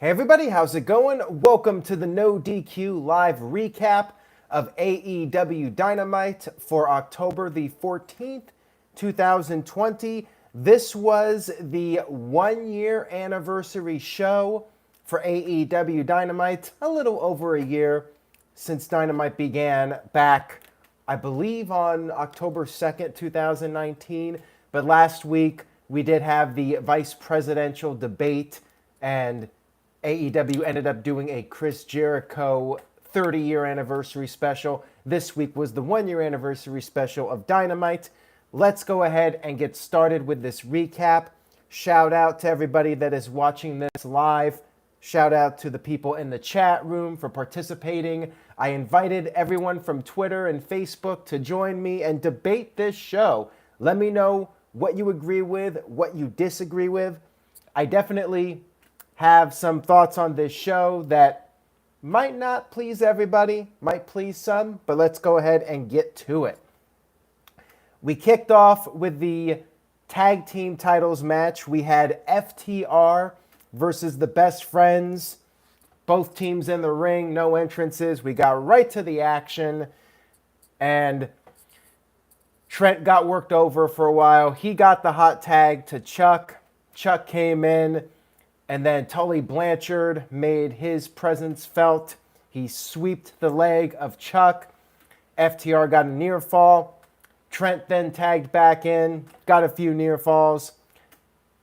Hey everybody, how's it going? Welcome to the No DQ live recap of AEW Dynamite for October the 14th, 2020. This was the 1-year anniversary show for AEW Dynamite, a little over a year since Dynamite began back, I believe, on October 2nd, 2019. But last week, we did have the vice presidential debate, and AEW ended up doing a Chris Jericho 30-year anniversary special. This week was the 1-year anniversary special of Dynamite. Let's go ahead and get started with this recap. Shout out to everybody that is watching this live. Shout out to the people in the chat room for participating. I invited everyone from Twitter and Facebook to join me and debate this show. Let me know what you agree with, what you disagree with. I definitely have some thoughts on this show that might not please everybody, might please some, but let's go ahead and get to it. We kicked off with the tag team titles match. We had FTR versus the Best Friends. Both teams in the ring, no entrances. We got right to the action, and Trent got worked over for a while. He got the hot tag to Chuck. Chuck came in, and then Tully Blanchard made his presence felt. He sweeped the leg of Chuck. FTR got a near fall. Trent then tagged back in, got a few near falls.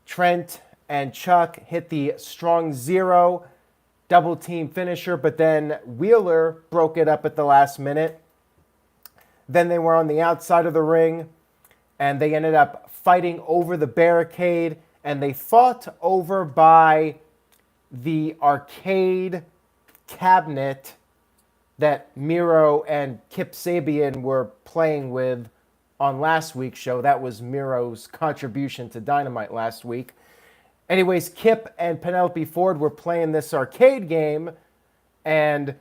Trent and Chuck hit the strong zero double team finisher, but then Wheeler broke it up at the last minute. Then they were on the outside of the ring, and they ended up fighting over the barricade, and they fought over by the arcade cabinet that Miro and Kip Sabian were playing with on last week's show. That was Miro's contribution to Dynamite last week. Anyways, Kip and Penelope Ford were playing this arcade game, and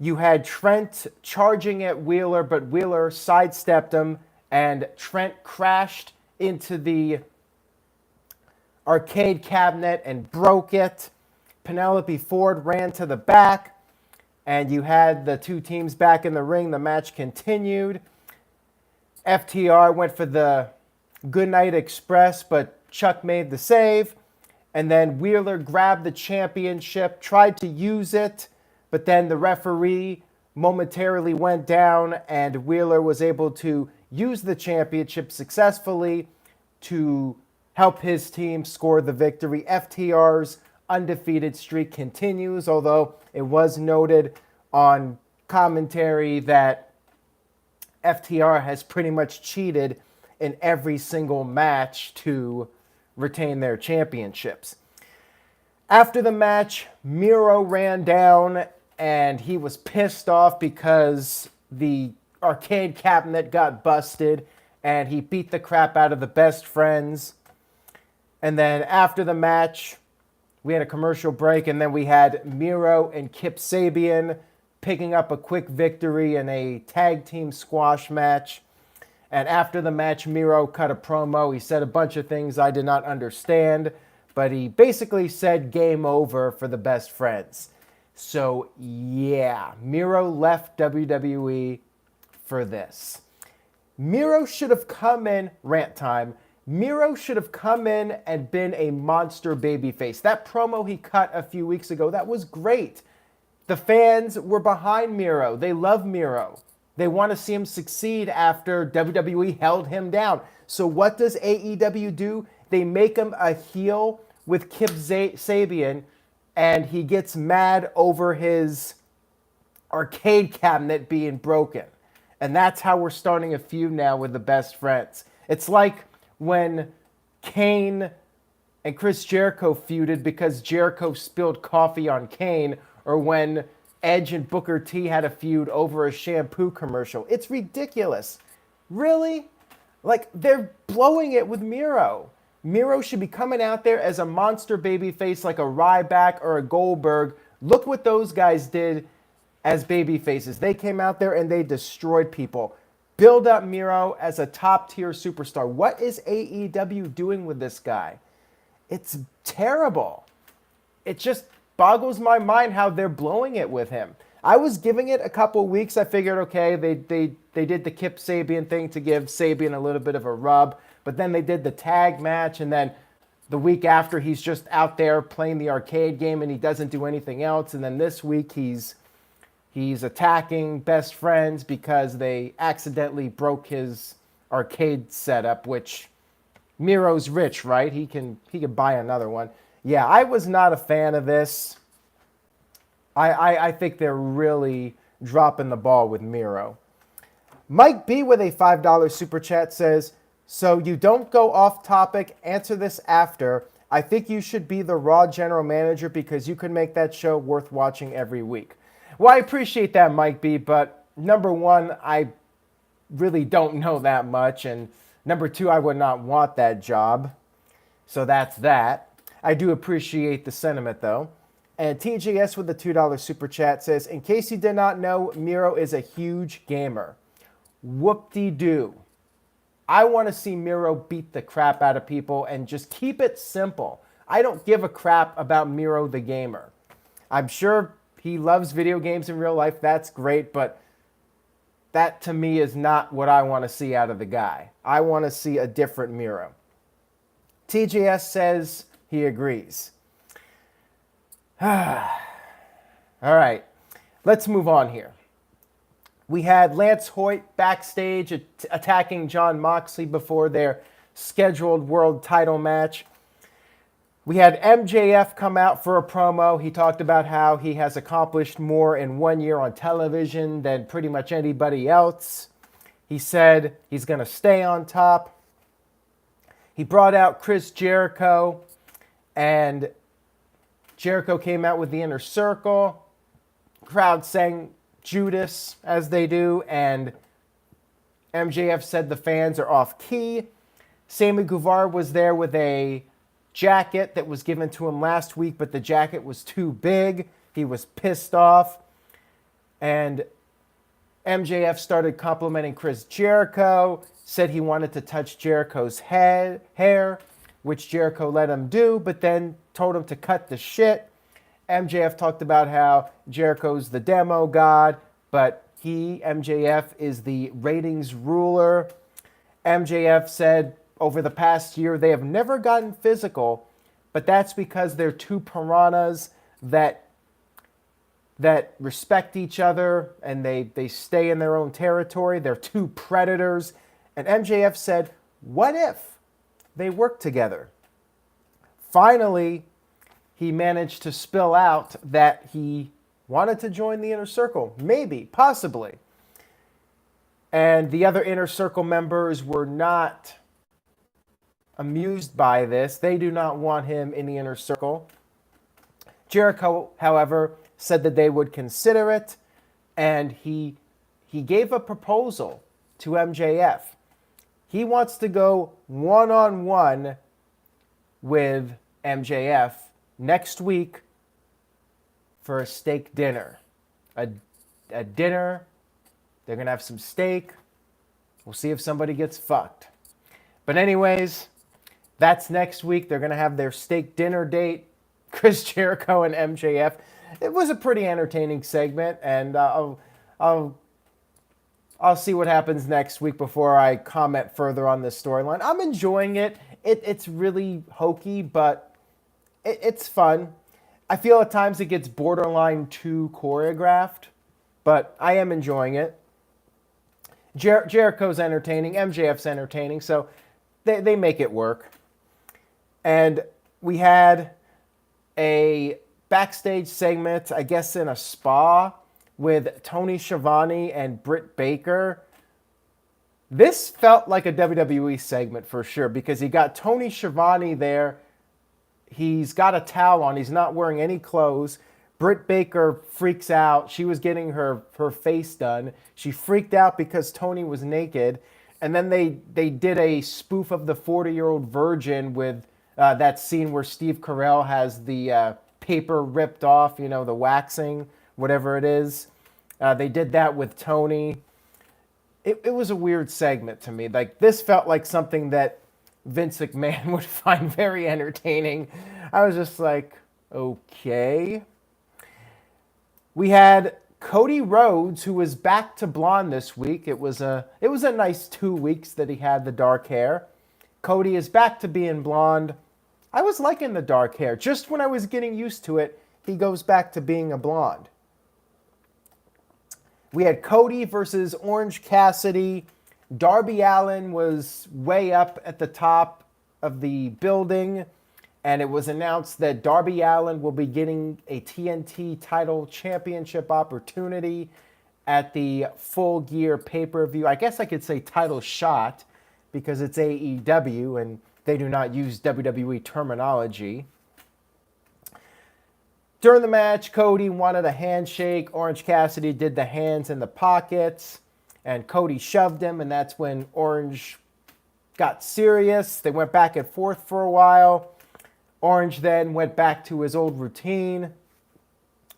you had Trent charging at Wheeler, but Wheeler sidestepped him, and Trent crashed into the arcade cabinet and broke it. Penelope Ford ran to the back, and you had the two teams back in the ring. The match continued. FTR went for the Goodnight Express, but Chuck made the save. And then Wheeler grabbed the championship, tried to use it, but then the referee momentarily went down, and Wheeler was able to use the championship successfully to help his team score the victory. FTR's undefeated streak continues, although it was noted on commentary that FTR has pretty much cheated in every single match to retain their championships. After the match, Miro ran down, and he was pissed off because the arcade cabinet got busted, and he beat the crap out of the Best Friends. And then after the match, we had a commercial break, and then we had Miro and Kip Sabian picking up a quick victory in a tag team squash match. And after the match, Miro cut a promo. He said a bunch of things I did not understand, but he basically said game over for the Best Friends. So yeah, Miro left WWE for this. Miro should have come in, rant time, Miro should have come in and been a monster babyface. That promo he cut a few weeks ago, that was great. The fans were behind Miro. They love Miro. They want to see him succeed after WWE held him down. So what does AEW do? They make him a heel with Kip Sabian, and he gets mad over his arcade cabinet being broken. And that's how we're starting a feud now with the Best Friends. It's like when Kane and Chris Jericho feuded because Jericho spilled coffee on Kane, or when Edge and Booker T had a feud over a shampoo commercial. It's ridiculous. Really? Like, they're blowing it with Miro. Miro should be coming out there as a monster babyface like a Ryback or a Goldberg. Look what those guys did as babyfaces. They came out there and they destroyed people. Build up Miro as a top-tier superstar. What is AEW doing with this guy? It's terrible. It just boggles my mind how they're blowing it with him. I was giving it a couple weeks. I figured, okay, they did the Kip Sabian thing to give Sabian a little bit of a rub, but then they did the tag match, and then the week after he's just out there playing the arcade game and he doesn't do anything else, and then this week he's attacking best friends because they accidentally broke his arcade setup, which Miro's rich, right? He can buy another one. Yeah, I was not a fan of this. I think they're really dropping the ball with Miro. Mike B with a $5 super chat says, so you don't go off topic, answer this after. I think you should be the Raw general manager because you can make that show worth watching every week. Well, I appreciate that, Mike B, but number one, I really don't know that much, and number two, I would not want that job. So that's that. I do appreciate the sentiment, though. And TJS with the $2 super chat says, in case you did not know, Miro is a huge gamer. Whoop-de-doo. I want to see Miro beat the crap out of people and just keep it simple. I don't give a crap about Miro the gamer. I'm sure he loves video games in real life. That's great, but that to me is not what I want to see out of the guy. I want to see a different Miro. TJS says he agrees. All right, let's move on here. We had Lance Hoyt backstage attacking Jon Moxley before their scheduled world title match. We had MJF come out for a promo. He talked about how he has accomplished more in 1 year on television than pretty much anybody else. He said he's going to stay on top. He brought out Chris Jericho, and Jericho came out with the Inner Circle. Crowd sang Judas, as they do, and MJF said the fans are off key. Sammy Guevara was there with a jacket that was given to him last week, but the jacket was too big. He was pissed off. And MJF started complimenting Chris Jericho, said he wanted to touch Jericho's hair, which Jericho let him do, but then told him to cut the shit. MJF talked about how Jericho's the demo god, but MJF, is the ratings ruler. MJF said over the past year they have never gotten physical, but that's because they're two piranhas that respect each other and they stay in their own territory. They're two predators. And MJF said, what if they work together? Finally, he managed to spill out that he wanted to join the Inner Circle. Maybe, possibly. And the other Inner Circle members were not amused by this. They do not want him in the Inner Circle. Jericho, however, said that they would consider it, and he gave a proposal to MJF. He wants to go one-on-one with MJF next week for a steak dinner. A dinner. They're going to have some steak. We'll see if somebody gets fucked. But anyways, that's next week. They're going to have their steak dinner date. Chris Jericho and MJF. It was a pretty entertaining segment, and I'll see what happens next week before I comment further on this storyline. I'm enjoying it. It's really hokey, but it's fun. I feel at times it gets borderline too choreographed, but I am enjoying it. Jericho's entertaining, MJF's entertaining, so they make it work. And we had a backstage segment, I guess in a spa, with Tony Schiavone and Britt Baker. This felt like a WWE segment for sure, because you got Tony Schiavone there. He's got a towel on. He's not wearing any clothes. Britt Baker freaks out. She was getting her face done. She freaked out because Tony was naked. And then they did a spoof of the 40-Year-Old Virgin with that scene where Steve Carell has the paper ripped off, the waxing, whatever it is. They did that with Tony. It was a weird segment to me. Like, this felt like something that Vince McMahon would find very entertaining. I was just like, Okay. We had Cody Rhodes, who was back to blonde this week. It was a nice 2 weeks that he had the dark hair. Cody is back to being blonde. I was liking the dark hair. Just when I was getting used to it, he goes back to being a blonde. We had Cody versus Orange Cassidy. Darby Allin was way up at the top of the building, and it was announced that Darby Allin will be getting a TNT title championship opportunity at the Full Gear pay-per-view. I guess I could say title shot because it's AEW and they do not use WWE terminology. During the match, Cody wanted a handshake. Orange Cassidy did the hands in the pockets, and Cody shoved him, and that's when Orange got serious. They went back and forth for a while. Orange then went back to his old routine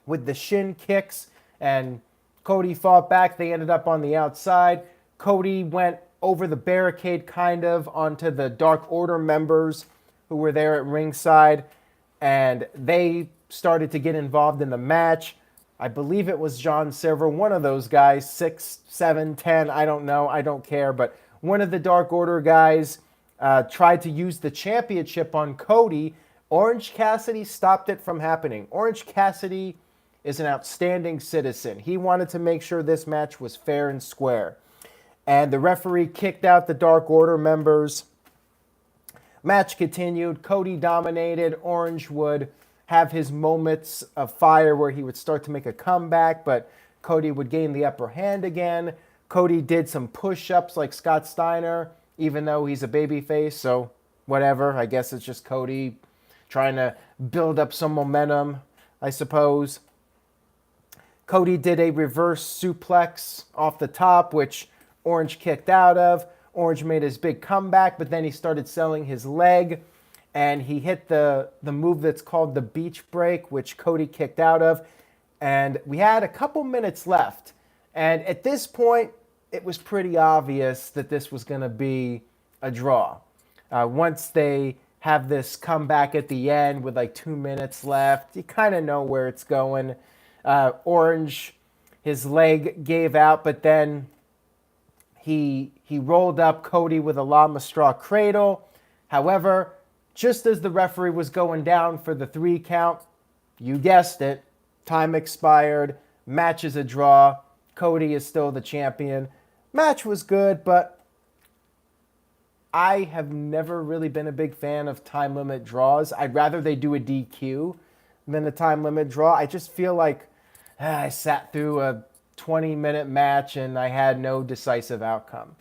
with the shin kicks, and Cody fought back. They ended up on the outside. Cody went over the barricade kind of onto the Dark Order members who were there at ringside, and they started to get involved in the match. I believe it was John Silver, one of those guys, 6, 7, 10, I don't know, I don't care, but one of the Dark Order guys tried to use the championship on Cody. Orange Cassidy stopped it from happening. Orange Cassidy is an outstanding citizen. He wanted to make sure this match was fair and square. And the referee kicked out the Dark Order members. Match continued. Cody dominated. Orange would have his moments of fire where he would start to make a comeback, but Cody would gain the upper hand again. Cody did some push-ups like Scott Steiner, even though he's a babyface, so whatever. I guess it's just Cody trying to build up some momentum, I suppose. Cody did a reverse suplex off the top, which Orange kicked out of. Orange made his big comeback, but then he started selling his leg, and he hit the move that's called the beach break, which Cody kicked out of. And we had a couple minutes left. And at this point, it was pretty obvious that this was going to be a draw. Once they have this comeback at the end with like 2 minutes left, you kind of know where it's going. Orange, his leg gave out, but then he rolled up Cody with a llama straw cradle. However, just as the referee was going down for the 3 count, you guessed it, time expired, match is a draw, Cody is still the champion. Match was good, but I have never really been a big fan of time limit draws. I'd rather they do a DQ than a time limit draw. I just feel like I sat through a 20-minute match and I had no decisive outcome.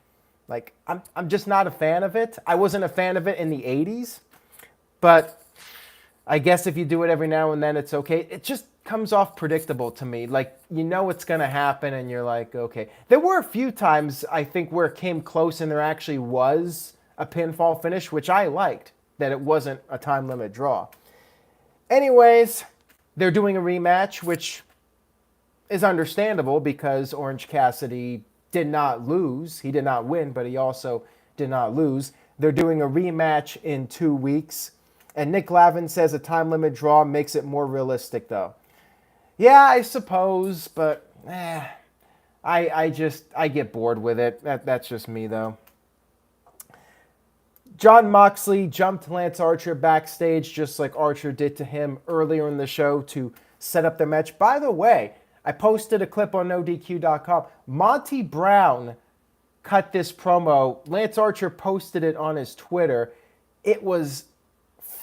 Like, I'm just not a fan of it. I wasn't a fan of it in the 80s. But I guess if you do it every now and then, it's okay. It just comes off predictable to me. Like, you know it's going to happen, and you're like, okay. There were a few times, I think, where it came close and there actually was a pinfall finish, which I liked, that it wasn't a time limit draw. Anyways, they're doing a rematch, which is understandable because Orange Cassidy did not lose. He did not win, but he also did not lose. They're doing a rematch in 2 weeks. And Nick Lavin says a time limit draw makes it more realistic, though. Yeah, I suppose, but I get bored with it. That's just me, though. Jon Moxley jumped Lance Archer backstage just like Archer did to him earlier in the show to set up the match. By the way, I posted a clip on NoDQ.com. Monty Brown cut this promo. Lance Archer posted it on his Twitter. It was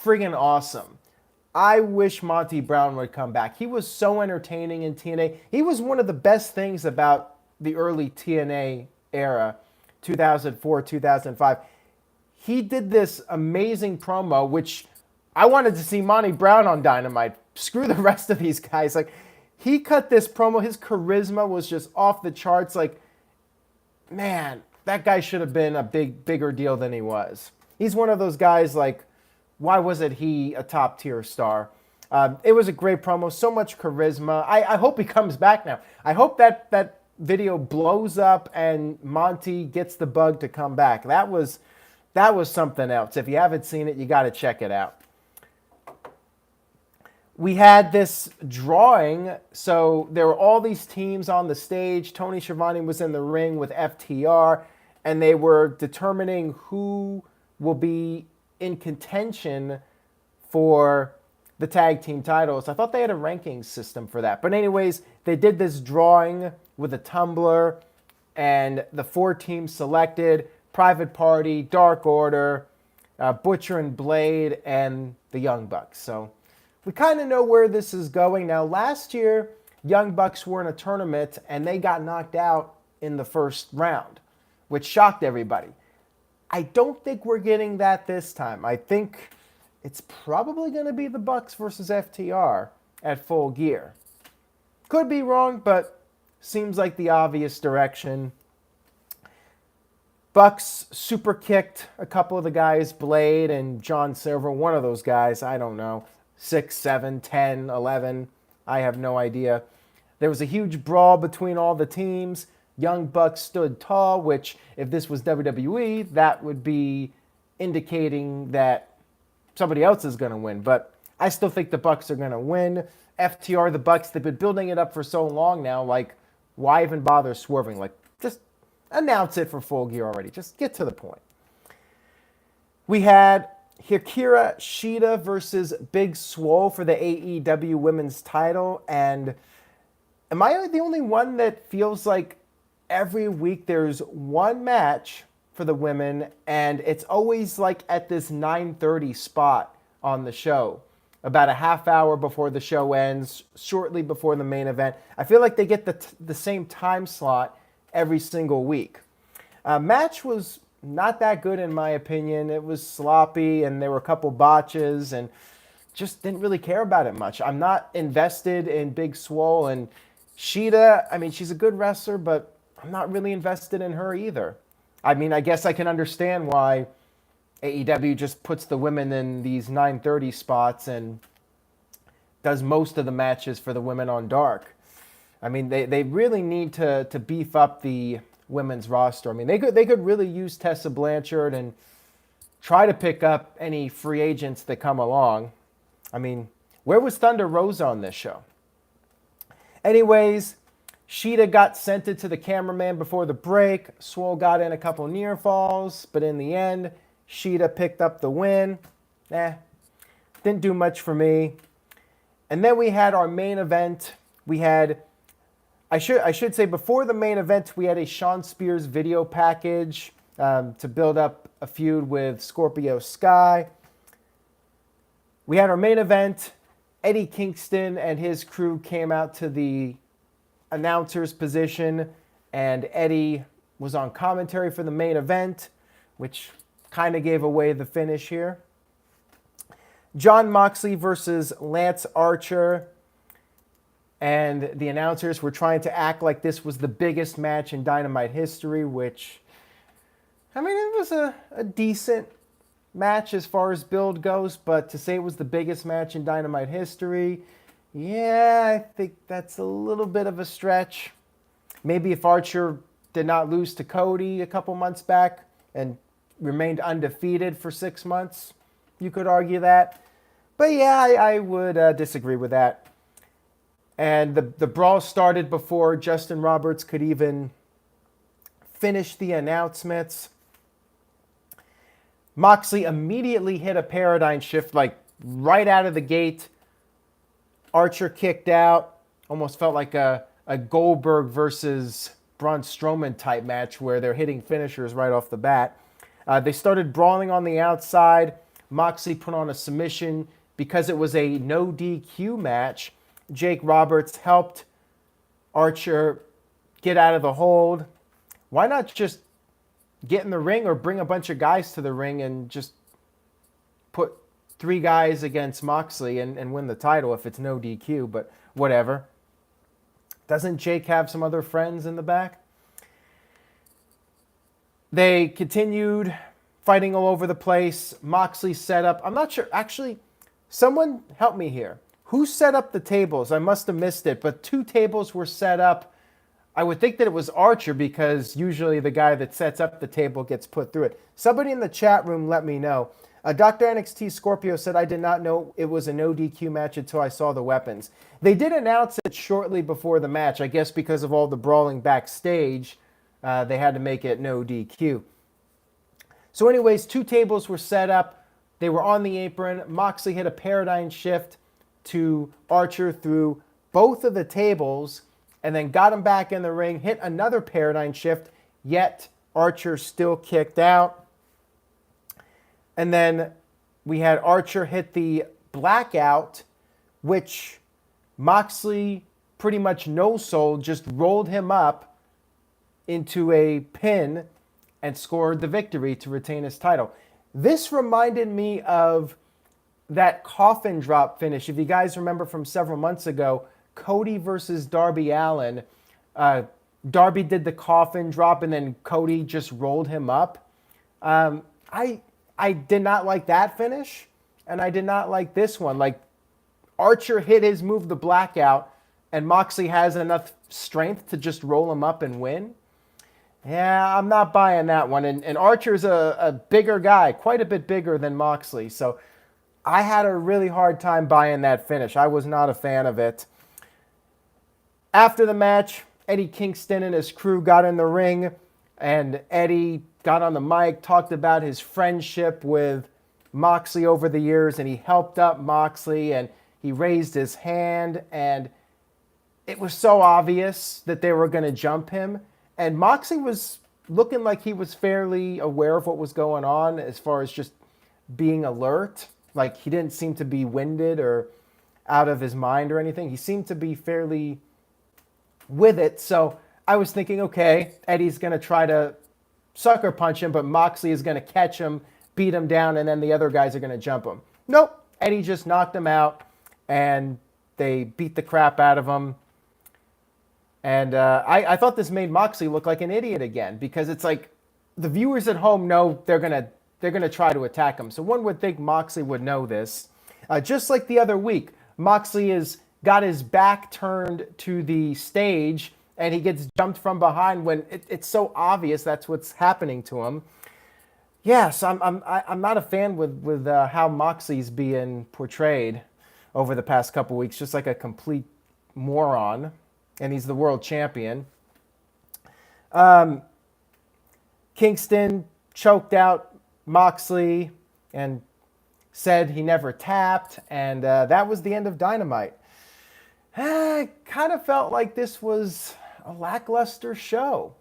friggin' awesome. I wish Monty Brown would come back. He was so entertaining in TNA. He was one of the best things about the early TNA era, 2004, 2005. He did this amazing promo, which I wanted to see Monty Brown on Dynamite. Screw the rest of these guys. Like, he cut this promo. His charisma was just off the charts. Like, man, that guy should have been a bigger deal than he was. He's one of those guys, like, why wasn't he a top-tier star? It was a great promo, so much charisma. I hope he comes back now. I hope that video blows up and Monty gets the bug to come back. That was something else. If you haven't seen it, you got to check it out. we had this drawing. So there were all these teams on the stage. Tony Schiavone was in the ring with FTR, and they were determining who will be in contention for the tag team titles. I thought they had a ranking system for that. But anyways, they did this drawing with a tumbler, and the 4 teams selected: Private Party, Dark Order, Butcher and Blade, and the Young Bucks. So we kind of know where this is going. Now, last year, Young Bucks were in a tournament, and they got knocked out in the first round, which shocked everybody. I don't think we're getting that this time. I think it's probably going to be the Bucks versus FTR at Full Gear. Could be wrong, but seems like the obvious direction. Bucks super kicked a couple of the guys, Blade and John Silver, one of those guys, I don't know, 6, 7, 10, 11, I have no idea. There was a huge brawl between all the teams. Young Bucks stood tall, which if this was WWE, that would be indicating that somebody else is going to win. But I still think the Bucks are going to win. FTR, the Bucks, they've been building it up for so long now. Like, why even bother swerving? Like, just announce it for Full Gear already. Just get to the point. We had Hikaru Shida versus Big Swole for the AEW Women's title. And am I the only one that feels like every week there's one match for the women, and it's always like at this 9:30 spot on the show, about a half hour before the show ends, shortly before the main event. I feel like they get the same time slot every single week. Match was not that good in my opinion. It was sloppy, and there were a couple botches, and just didn't really care about it much. I'm not invested in Big Swole, and Shida, I mean, she's a good wrestler, but I'm not really invested in her either. I mean, I guess I can understand why AEW just puts the women in these 9:30 spots and does most of the matches for the women on Dark. I mean, they really need to beef up the women's roster. I mean, they could really use Tessa Blanchard and try to pick up any free agents that come along. I mean, where was Thunder Rosa on this show? Anyways, Shida got sent it to the cameraman before the break. Swole got in a couple near falls, but in the end, Shida picked up the win. Didn't do much for me. And then we had our main event. We had, I should say, before the main event, we had a Shawn Spears video package to build up a feud with Scorpio Sky. We had our main event. Eddie Kingston and his crew came out to the announcer's position, and Eddie was on commentary for the main event, which kind of gave away the finish here. Jon Moxley versus Lance Archer, and the announcers were trying to act like this was the biggest match in Dynamite history, which, I mean, it was a decent match as far as build goes, but to say it was the biggest match in Dynamite history, yeah, I think that's a little bit of a stretch. Maybe if Archer did not lose to Cody a couple months back and remained undefeated for 6 months, you could argue that. But yeah, I would disagree with that. And the brawl started before Justin Roberts could even finish the announcements. Moxley immediately hit a paradigm shift, like right out of the gate. Archer kicked out. Almost felt like a Goldberg versus Braun Strowman type match where they're hitting finishers right off the bat. They started brawling on the outside. Moxley put on a submission. Because it was a no DQ match, Jake Roberts helped Archer get out of the hold. Why not just get in the ring or bring a bunch of guys to the ring and just put 3 guys against Moxley and win the title if it's no DQ, but whatever. Doesn't Jake have some other friends in the back? They continued fighting all over the place. Moxley set up. I'm not sure. Actually, someone help me here. Who set up the tables? I must have missed it, but 2 tables were set up. I would think that it was Archer because usually the guy that sets up the table gets put through it. Somebody in the chat room let me know. Dr. NXT Scorpio said, I did not know it was a no DQ match until I saw the weapons. They did announce it shortly before the match. I guess because of all the brawling backstage, they had to make it no DQ. So anyways, 2 tables were set up. They were on the apron. Moxley hit a paradigm shift to Archer through both of the tables and then got him back in the ring, hit another paradigm shift, yet Archer still kicked out. And then we had Archer hit the blackout, which Moxley pretty much no-sold, just rolled him up into a pin and scored the victory to retain his title. This reminded me of that coffin drop finish. If you guys remember from several months ago, Cody versus Darby Allin. Darby did the coffin drop and then Cody just rolled him up. I did not like that finish, and I did not like this one. Like, Archer hit his move, the blackout, and Moxley has enough strength to just roll him up and win. Yeah, I'm not buying that one. And Archer's a bigger guy, quite a bit bigger than Moxley. So I had a really hard time buying that finish. I was not a fan of it. After the match, Eddie Kingston and his crew got in the ring, and Eddie got on the mic, talked about his friendship with Moxley over the years, and he helped up Moxley, and he raised his hand, and it was so obvious that they were going to jump him. And Moxley was looking like he was fairly aware of what was going on as far as just being alert. Like, he didn't seem to be winded or out of his mind or anything. He seemed to be fairly with it. So I was thinking, okay, Eddie's going to try to sucker punch him, but Moxley is going to catch him, beat him down, and then the other guys are going to jump him. Nope. Eddie just knocked him out, and they beat the crap out of him. And I thought this made Moxley look like an idiot again, because it's like the viewers at home know they're gonna try to attack him. So one would think Moxley would know this. Just like the other week, Moxley has got his back turned to the stage, and he gets jumped from behind when it's so obvious that's what's happening to him. Yes, I'm not a fan with how Moxley's being portrayed over the past couple weeks, just like a complete moron. And he's the world champion. Kingston choked out Moxley and said he never tapped, and that was the end of Dynamite. I kind of felt like this was a lackluster show.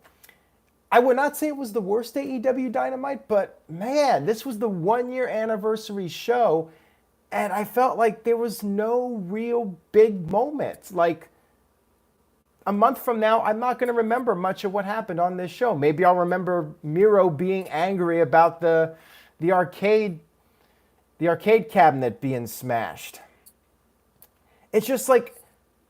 I would not say it was the worst AEW Dynamite, but man, this was the 1-year anniversary show, and I felt like there was no real big moments. Like, a month from now, I'm not going to remember much of what happened on this show. Maybe I'll remember Miro being angry about the arcade cabinet being smashed. It's just like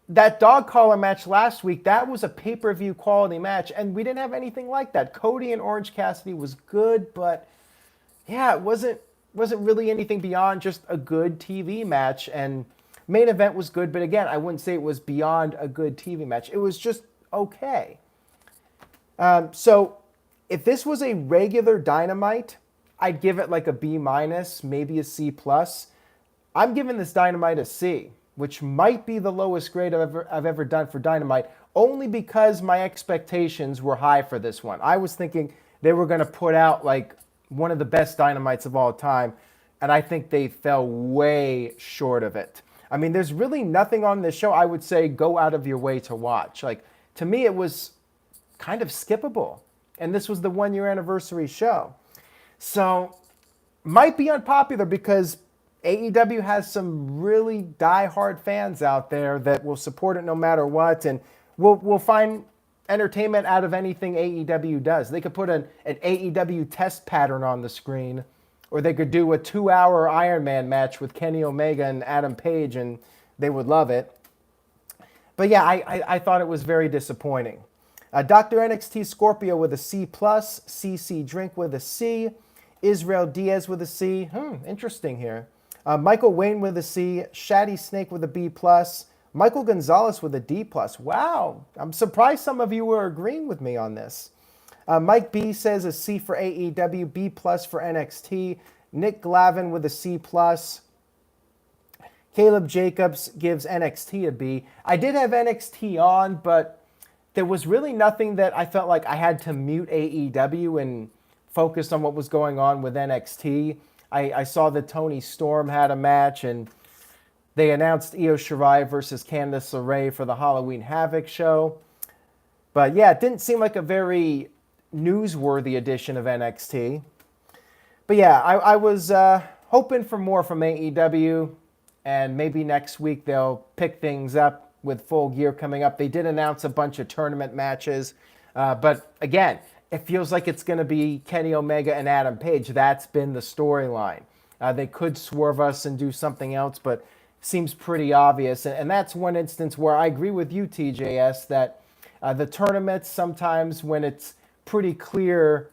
that dog collar match last week. That was a pay-per-view quality match, and we didn't have anything like that. Cody and Orange Cassidy was good, but yeah, it wasn't really anything beyond just a good TV match. And main event was good, but again, I wouldn't say it was beyond a good TV match. It was just okay. So if this was a regular Dynamite, I'd give it like a B-, maybe a C+. I'm giving this Dynamite a C, which might be the lowest grade I've ever done for Dynamite, only because my expectations were high for this one. I was thinking they were going to put out like one of the best Dynamites of all time, and I think they fell way short of it. I mean, there's really nothing on this show I would say go out of your way to watch. Like, to me, it was kind of skippable. And this was the 1-year anniversary show. So, might be unpopular because AEW has some really die-hard fans out there that will support it no matter what. And will find entertainment out of anything AEW does. They could put an AEW test pattern on the screen, or they could do a 2-hour Iron Man match with Kenny Omega and Adam Page, and they would love it. But yeah, I thought it was very disappointing. Dr. NXT Scorpio with a C+, CC Drink with a C, Israel Diaz with a C. Interesting here. Michael Wayne with a C, Shady Snake with a B+, Michael Gonzalez with a D+. Wow, I'm surprised some of you were agreeing with me on this. Mike B says a C for AEW, B+ for NXT. Nick Glavin with a C+. Caleb Jacobs gives NXT a B. I did have NXT on, but there was really nothing that I felt like I had to mute AEW and focus on what was going on with NXT. I saw that Toni Storm had a match, and they announced Io Shirai versus Candice LeRae for the Halloween Havoc show. But yeah, it didn't seem like a very newsworthy edition of NXT. But yeah, I was hoping for more from AEW, and maybe next week they'll pick things up with Full Gear coming up. They did announce a bunch of tournament matches, but again, it feels like it's going to be Kenny Omega and Adam Page. That's been the storyline. They could swerve us and do something else, but seems pretty obvious. And that's one instance where I agree with you, TJS, that the tournaments, sometimes when it's pretty clear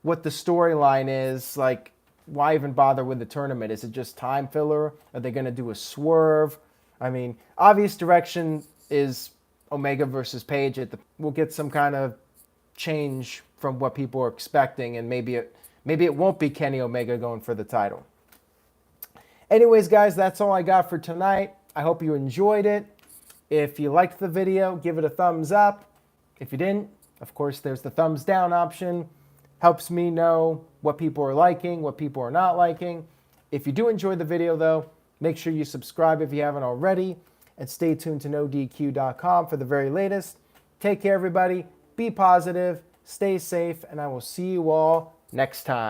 what the storyline is, like, why even bother with the tournament? Is it just time filler? Are they going to do a swerve? I mean, obvious direction is Omega versus Page. We'll get some kind of change from what people are expecting, and maybe it won't be Kenny Omega going for the title. Anyways, guys, that's all I got for tonight. I hope you enjoyed it. If you liked the video, give it a thumbs up. If you didn't, of course, there's the thumbs down option. Helps me know what people are liking, what people are not liking. If you do enjoy the video, though, make sure you subscribe if you haven't already, and stay tuned to NoDQ.com for the very latest. Take care, everybody. Be positive, stay safe, and I will see you all next time.